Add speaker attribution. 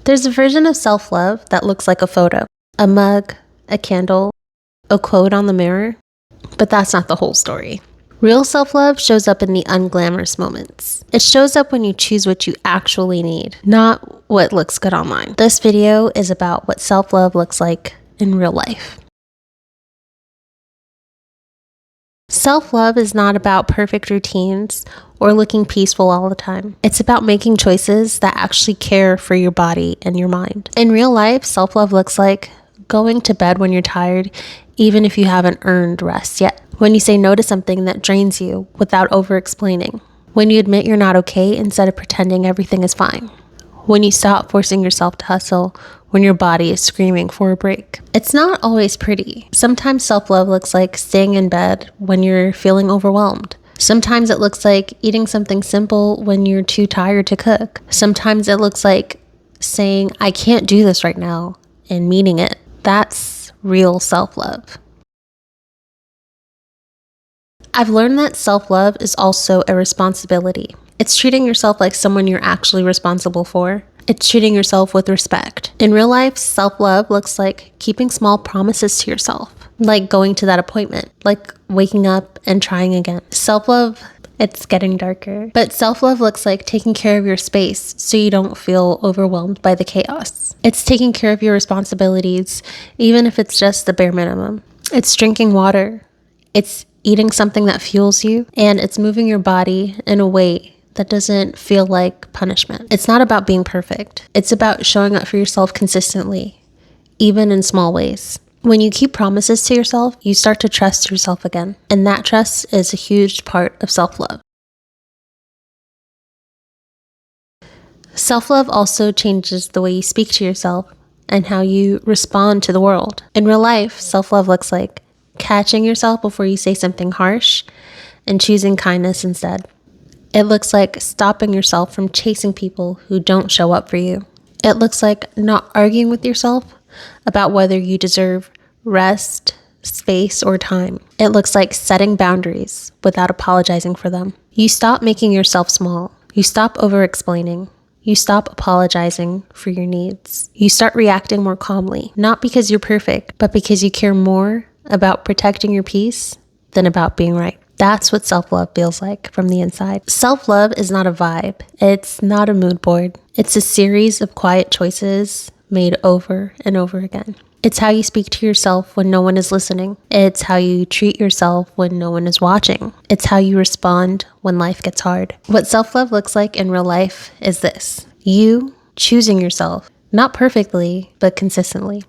Speaker 1: There's a version of self-love that looks like a photo, a mug, a candle, a quote on the mirror, but that's not the whole story. Real self-love shows up in the unglamorous moments. It shows up when you choose what you actually need, not what looks good online. This video is about what self-love looks like in real life. Self-love is not about perfect routines or looking peaceful all the time. It's about making choices that actually care for your body and your mind. In real life, self-love looks like going to bed when you're tired, even if you haven't earned rest yet. When you say no to something that drains you without over-explaining. When you admit you're not okay instead of pretending everything is fine. When you stop forcing yourself to hustle when your body is screaming for a break. It's not always pretty. Sometimes self-love looks like staying in bed when you're feeling overwhelmed. Sometimes it looks like eating something simple when you're too tired to cook. Sometimes it looks like saying, I can't do this right now, and meaning it. That's real self-love. I've learned that self-love is also a responsibility. It's treating yourself like someone you're actually responsible for. It's treating yourself with respect. In real life, self-love looks like keeping small promises to yourself, like going to that appointment, like waking up and trying again. Self-love, it's getting darker, but self-love looks like taking care of your space so you don't feel overwhelmed by the chaos. It's taking care of your responsibilities, even if it's just the bare minimum. It's drinking water. It's eating something that fuels you, and it's moving your body in a way that doesn't feel like punishment. It's not about being perfect. It's about showing up for yourself consistently, even in small ways. When you keep promises to yourself, you start to trust yourself again. And that trust is a huge part of self-love. Self-love also changes the way you speak to yourself and how you respond to the world. In real life, self-love looks like catching yourself before you say something harsh and choosing kindness instead. It looks like stopping yourself from chasing people who don't show up for you. It looks like not arguing with yourself about whether you deserve rest, space, or time. It looks like setting boundaries without apologizing for them. You stop making yourself small. You stop over-explaining. You stop apologizing for your needs. You start reacting more calmly, not because you're perfect, but because you care more about protecting your peace than about being right. That's what self-love feels like from the inside. Self-love is not a vibe. It's not a mood board. It's a series of quiet choices made over and over again. It's how you speak to yourself when no one is listening. It's how you treat yourself when no one is watching. It's how you respond when life gets hard. What self-love looks like in real life is this: you choosing yourself, not perfectly, but consistently.